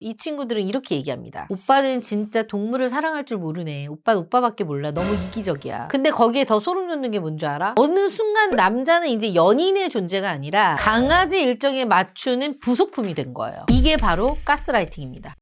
이 친구들은 이렇게 얘기합니다. 오빠는 진짜 동물을 사랑할 줄 모르네. 오빠는 오빠밖에 몰라. 너무 이기적이야. 근데 거기에 더 소름 돋는 게 뭔지 알아? 어느 순간 남자는 이제 연인의 존재가 아니라 강아지 일정에 맞추는 부속품이 된 거예요. 이게 바로 가스라이팅입니다.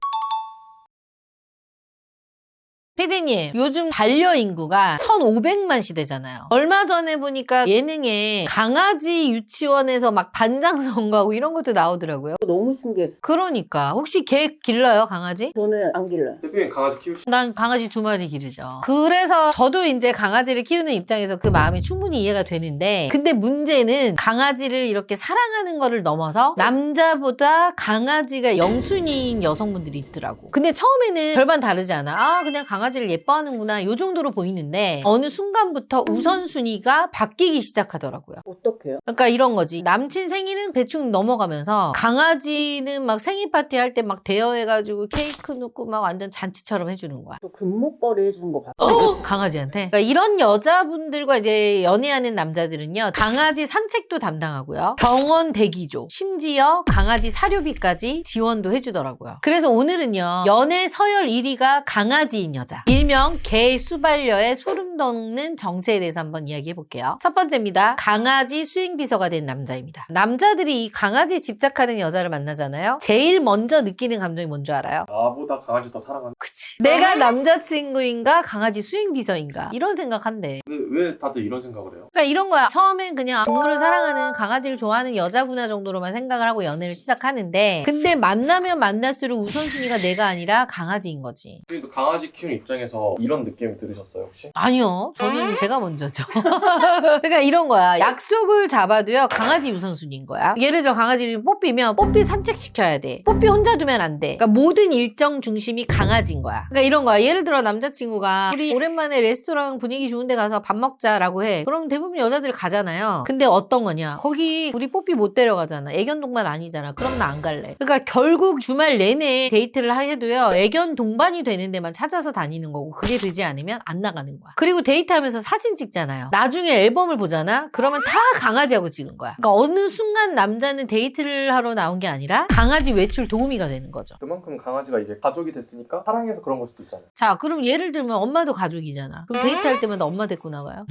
피디님, 요즘 반려인구가 1,500만 시대잖아요. 얼마 전에 보니까 예능에 강아지 유치원에서 막 반장 선거하고 이런 것도 나오더라고요. 너무 신기했어. 그러니까 혹시 개 길러요, 강아지? 저는 안 길러요. 대표님 강아지 키우시나요? 난 강아지 2마리 기르죠. 그래서 저도 이제 강아지를 키우는 입장에서 그 마음이 충분히 이해가 되는데, 근데 문제는 강아지를 이렇게 사랑하는 거를 넘어서 남자보다 강아지가 영순위인 여성분들이 있더라고. 근데 처음에는 별반 다르지 않아. 아, 그냥 강아지를 예뻐하는구나, 요 정도로 보이는데 어느 순간부터 우선순위가 바뀌기 시작하더라고요. 어떡해요? 그러니까 이런 거지. 남친 생일은 대충 넘어가면서 강아지는 막 생일 파티 할 때 막 대여해가지고 케이크 넣고 막 완전 잔치처럼 해주는 거야. 저 금목걸이 해주는 거 봤어요. 강아지한테. 그러니까 이런 여자분들과 이제 연애하는 남자들은요, 강아지 산책도 담당하고요, 병원 대기조, 심지어 강아지 사료비까지 지원도 해주더라고요. 그래서 오늘은요, 연애 서열 1위가 강아지인 여자, 일명 개 수반려의 소름 돋는 정체에 대해서 한번 이야기해 볼게요. 첫 번째입니다. 강아지 수행비서가 된 남자입니다. 남자들이 이 강아지에 집착하는 여자를 만나잖아요. 제일 먼저 느끼는 감정이 뭔지 알아요? 나보다 강아지 더 사랑하는. 그치. 내가 남자친구인가 강아지 수행비서인가 이런 생각한대. 근데 왜 다들 이런 생각을 해요? 그러니까 이런 거야. 처음엔 그냥 동물을 사랑하는, 강아지를 좋아하는 여자구나 정도로만 생각을 하고 연애를 시작하는데, 근데 만나면 만날수록 우선순위가 내가 아니라 강아지인 거지. 대표님도 강아지 키우는 입장에서 이런 느낌 들으셨어요 혹시? 아니요. 저는 제가 먼저죠. 그러니까 이런 거야. 약속을 잡아도요, 강아지 우선순위인 거야. 예를 들어 강아지를 뽀삐면 뽀삐 산책시켜야 돼. 뽀삐 혼자 두면 안 돼. 그러니까 모든 일정 중심이 강아지인 거야. 그러니까 이런 거야. 예를 들어 남자친구가 우리 오랜만에 레스토랑 분위기 좋은 데 가서 밥 먹자라고 해. 그럼 대부분 여자들이 가잖아요. 근데 어떤 거냐? 거기 우리 뽀삐 못 데려가잖아. 애견 동반 아니잖아. 그럼 나 안 갈래. 그러니까 결국 주말 내내 데이트를 해도요, 애견 동반이 되는 데만 찾아서 다니는 거고, 그게 되지 않으면 안 나가는 거야. 그리고 데이트하면서 사진 찍잖아요. 나중에 앨범을 보잖아? 그러면 다 강아지하고 찍은 거야. 그러니까 어느 순간 남자는 데이트를 하러 나온 게 아니라 강아지 외출 도우미가 되는 거죠. 그만큼 강아지가 이제 가족이 됐으니까 사랑해서 그런 걸 수도 있잖아요. 자, 그럼 예를 들면 엄마도 가족이잖아. 그럼 데이트할 때마다 엄마 데리고 나가요?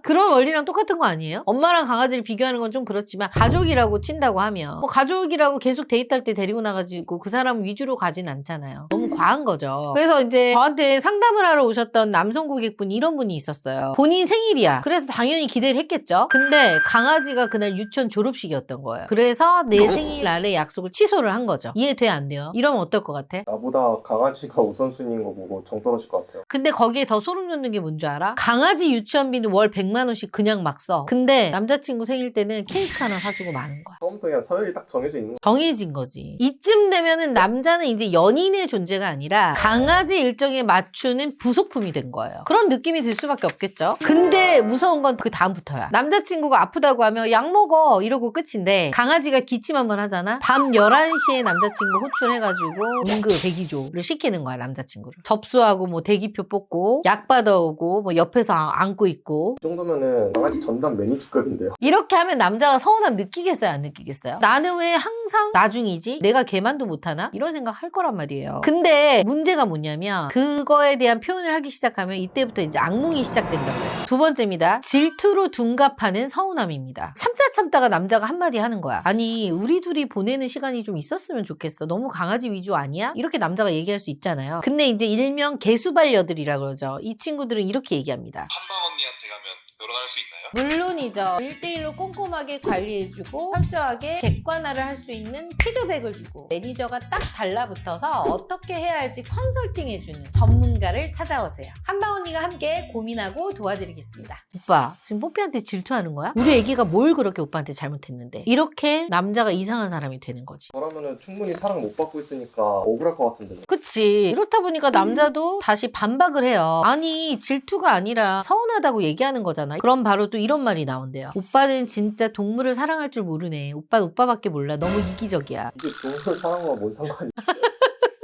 그런 원리랑 똑같은 거 아니에요? 엄마랑 강아지를 비교하는 건 좀 그렇지만, 가족이라고 친다고 하면 뭐 가족이라고 계속 데이트할 때 데리고 나가지고 그 사람 위주로 가진 않잖아요. 너무 과한 거죠. 그래서 이제 저한테 상담을 하러 오셨던 남성 고객분, 이런 분이 있었어요. 본인 생일이야. 그래서 당연히 기대를 했겠죠. 근데 강아지가 그날 유치원 졸업식이었던 거예요. 그래서 내 생일 날의 약속을 취소를 한 거죠. 이해돼, 안 돼요? 이러면 어떨 것 같아? 나보다 강아지가 우선순위인 거 보고 정 떨어질 것 같아요. 근데 거기에 더 소름 돋는 게 뭔지 알아? 강아지 유치원비는 월 100만 원씩 그냥 막 써. 근데 남자친구 생일 때는 케이크 하나 사주고 마는 거야. 처음부터 그냥 서열이 딱 정해져 있는 거. 정해진 거지. 이쯤 되면은 남자는 이제 연인의 존재가 아니라 강아지 일정에 맞추는 부속품이 된 거예요. 그런 느낌이 들 수밖에 없겠죠. 근데 무서운 건 그 다음부터야. 남자친구가 아프다고 하면 약 먹어 이러고 끝인데, 강아지가 기침 한번 하잖아? 밤 11시에 남자친구 호출해가지고 응급 대기조를 시키는 거야, 남자친구를. 접수하고 뭐 대기표 뽑고 약 받아오고 뭐 옆에서 안고 있고. 이 정도면은 강아지 전담 매니저급인데요. 이렇게 하면 남자가 서운함 느끼겠어요, 안 느끼겠어요? 나는 왜 항상 나중이지? 내가 걔만도 못하나? 이런 생각 할 거란 말이에요. 근데 문제가 뭐냐면, 그거에 대한 표현을 하기 시작하면 이때부터 이제 악몽이 시작된다고요. 두 번째입니다. 질투로 둔갑하는 서운함입니다. 참다가 남자가 한마디 하는 거야. 아니, 우리 둘이 보내는 시간이 좀 있었으면 좋겠어. 너무 강아지 위주 아니야? 이렇게 남자가 얘기할 수 있잖아요. 근데 이제 일명 개수반려들이라 그러죠. 이 친구들은 이렇게 얘기합니다. 한방 언니한테 가면 결혼할 수 있나요? 물론이죠. 1대1로 꼼꼼하게 관리해주고 철저하게 객관화를 할 수 있는 피드백을 주고, 매니저가 딱 달라붙어서 어떻게 해야 할지 컨설팅해주는 전문가를 찾아오세요. 한방 언니가 함께 고민하고 도와드리겠습니다. 오빠, 지금 뽀삐한테 질투하는 거야? 우리 애기가 뭘 그렇게 오빠한테 잘못했는데? 이렇게 남자가 이상한 사람이 되는 거지. 저라면은 충분히 사랑 못 받고 있으니까 억울할 것 같은데. 그치. 이렇다 보니까 남자도 다시 반박을 해요. 아니, 질투가 아니라 서운하다고 얘기하는 거잖아. 그럼 바로 또 이런 말이 나온대요. 오빠는 진짜 동물을 사랑할 줄 모르네. 오빠는 오빠밖에 몰라. 너무 이기적이야. 이게 동물 사랑과 뭔 상관이?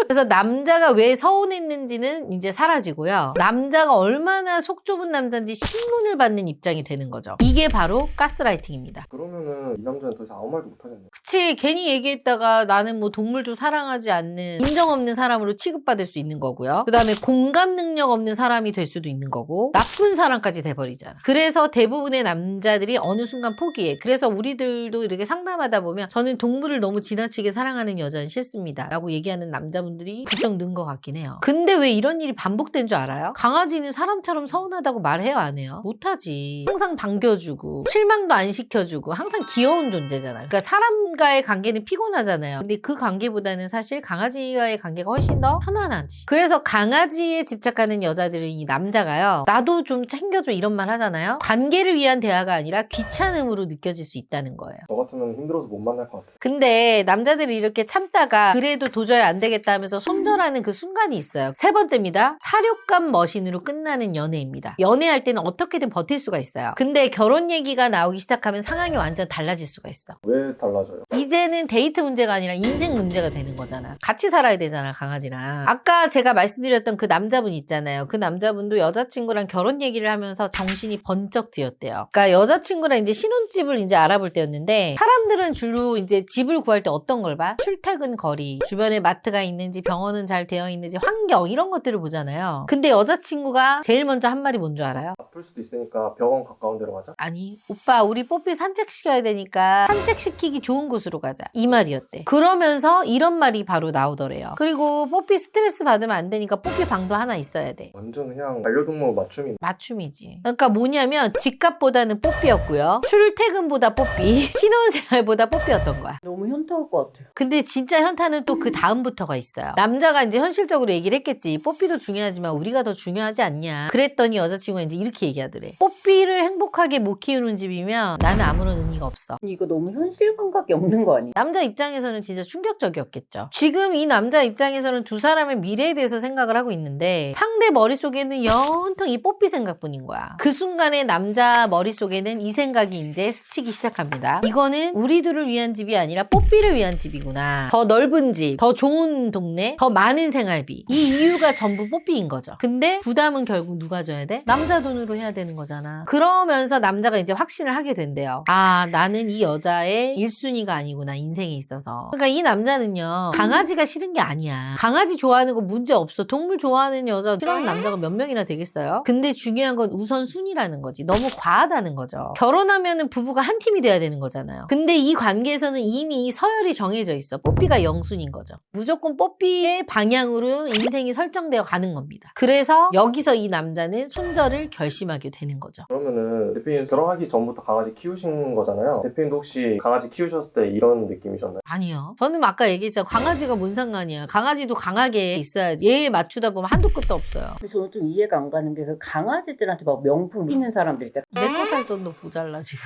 그래서 남자가 왜 서운했는지는 이제 사라지고요. 남자가 얼마나 속 좁은 남자인지 신문을 받는 입장이 되는 거죠. 이게 바로 가스라이팅입니다. 그러면은 이 남자는 더 이상 아무 말도 못하겠네. 그치, 괜히 얘기했다가 나는 뭐 동물도 사랑하지 않는 인정 없는 사람으로 취급받을 수 있는 거고요. 그 다음에 공감 능력 없는 사람이 될 수도 있는 거고 나쁜 사람까지 돼버리잖아. 그래서 대부분의 남자들이 어느 순간 포기해. 그래서 우리들도 이렇게 상담하다 보면 저는 동물을 너무 지나치게 사랑하는 여자는 싫습니다 라고 얘기하는 남자분들이 부쩍 는 것 같긴 해요. 근데 왜 이런 일이 반복된 줄 알아요? 강아지는 사람처럼 서운하다고 말해요, 안 해요? 못하지. 항상 반겨주고 실망도 안 시켜주고 항상 귀여운 존재잖아요. 그러니까 사람과의 관계는 피곤하잖아요. 근데 그 관계보다는 사실 강아지와의 관계가 훨씬 더 편안하지. 그래서 강아지에 집착하는 여자들은 이 남자가요, 나도 좀 챙겨줘 이런 말 하잖아요. 관계를 위한 대화가 아니라 귀찮음으로 느껴질 수 있다는 거예요. 저 같으면 힘들어서 못 만날 것 같아요. 근데 남자들이 이렇게 참다가 그래도 도저히 안 되겠다 하면서 손절하는 그 순간이 있어요. 세 번째입니다. 사료감 머신으로 끝나는 연애입니다. 연애할 때는 어떻게든 버틸 수가 있어요. 근데 결혼 얘기가 나오기 시작하면 상황이 완전 달라질 수가 있어. 왜 달라져요? 이제는 데이트 문제가 아니라 인생 문제가 되는 거잖아. 같이 살아야 되잖아, 강아지랑. 아까 제가 말씀드렸던 그 남자분 있잖아요. 그 남자분도 여자친구랑 결혼 얘기를 하면서 정신이 번쩍 드였대요. 그러니까 여자친구랑 이제 신혼집을 이제 알아볼 때였는데 사람들은 주로 이제 집을 구할 때 어떤 걸 봐? 출퇴근 거리, 주변에 마트가 있는지, 병원은 잘 되어 있는지, 환경 이런 것들을 보잖아요. 근데 여자친구가 제일 먼저 한 말이 뭔 줄 알아요? 아플 수도 있으니까 병원 가까운 데로 가자. 아니, 오빠 우리 뽀삐 산책시켜야 되니까 산책시키기 좋은 곳으로 가자 이 말이었대. 그러면서 이런 말이 바로 나오더래요. 그리고 뽀삐 스트레스 받으면 안 되니까 뽀삐 방도 하나 있어야 돼. 완전 그냥 반려동물 맞춤이. 맞춤이지. 그러니까 뭐냐면 집값보다는 뽀삐였고요, 출퇴근보다 뽀삐, 신혼생활보다 뽀삐였던 거야. 너무 현타올 것 같아요. 근데 진짜 현타는 또 그 다음부터가 있어요. 남자가 이제 현실적으로 얘기를 했겠지. 뽀삐도 중요하지만 우리가 더 중요하지 않냐. 그랬더니 여자친구가 이제 이렇게 얘기하더래. 뽀삐를 행복하게 못 키우는 집이면 나는 아무런 의미가 없어. 이거 너무 현실 감각이 없는 거 아니에요? 남자 입장에서는 진짜 충격적이었겠죠. 지금 이 남자 입장에서는 두 사람의 미래에 대해서 생각을 하고 있는데 상대 머릿속에는 연통 이 뽀삐 생각뿐인 거야. 그 순간에 남자 머릿속에는 이 생각이 이제 스치기 시작합니다. 이거는 우리들을 위한 집이 아니라 뽀삐를 위한 집이구나. 더 넓은 집, 더 좋은 동네, 더 많은 생활비. 이 이유가 전부 뽀삐인 거죠. 근데 부담은 결국 누가 져야 돼? 남자 돈으로 해야 되는 거잖아. 그러면서 남자가 이제 확신을 하게 된대요. 아, 나는 이 여자의 1순위가 아니구나, 인생에 있어서. 그러니까 이 남자는요, 강아지가 싫은 게 아니야. 강아지 좋아하는 거 문제 없어. 동물 좋아하는 여자 싫어하는 남자가 몇 명이나 되겠어요? 근데 중요한 건 우선순위라는 거지. 너무 과하다는 거죠. 결혼하면은 부부가 한 팀이 돼야 되는 거잖아요. 근데 이 관계에서는 이미 서열이 정해져 있어. 뽀삐가 0순위인 거죠. 무조건 뽀삐의 방향으로 인생이 설정되어 가는 겁니다. 그래서 여기서 이 남자는 손절을 결심하게 되는 거죠. 그러면은 대표님 결혼하기 전부터 강아지 키우신 거잖아요. 대표님도 혹시 강아지 키우셨을 때 이런 느낌이셨나요? 아니요. 저는 아까 얘기했잖아요. 강아지가 뭔 상관이야. 강아지도 강하게 있어야지. 얘 맞추다 보면 한도 끝도 없어요. 근데 저는 좀 이해가 안 가는 게 그 강아지들한테 막 명품 끼는 사람들 있잖아요. 내 거 살 돈도 모자라 지금.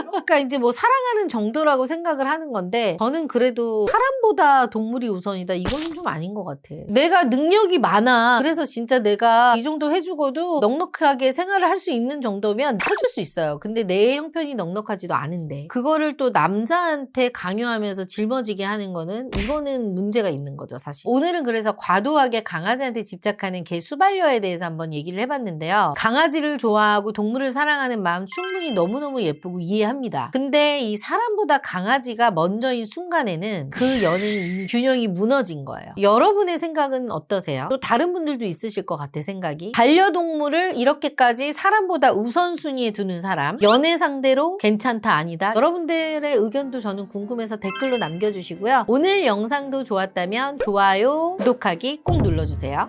그러니까 이제 뭐 사랑하는 정도라고 생각을 하는 건데 저는 그래도 사람보다 동물이 우선이다. 이거는 좀 아닌 것 같아. 내가 능력이 많아. 그래서 진짜 내가 이 정도 해주고도 넉넉하게 생활을 할 수 있는 정도면 해줄 수 있어요. 근데 내 형편이 넉넉하지도 않은데 그거를 또 남자한테 강요하면서 짊어지게 하는 거는 이거는 문제가 있는 거죠, 사실. 오늘은 그래서 과도하게 강아지한테 집착하는 개 수반려에 대해서 한번 얘기를 해봤는데요. 강아지를 좋아하고 동물을 사랑하는 마음 충분히 너무너무 예쁘고 이해합니다. 근데 이 사람보다 강아지가 먼저인 순간에는 그 연애는 이미 균형이 무너진 거예요. 여러분의 생각은 어떠세요? 또 다른 분들도 있으실 것 같아, 생각이. 반려동물을 이렇게까지 사람보다 우선순위에 두는 사람, 연애 상대로 괜찮다 아니다, 여러분들의 의견도 저는 궁금해서 댓글로 남겨주시고요. 오늘 영상도 좋았다면 좋아요, 구독하기 꼭 눌러주세요.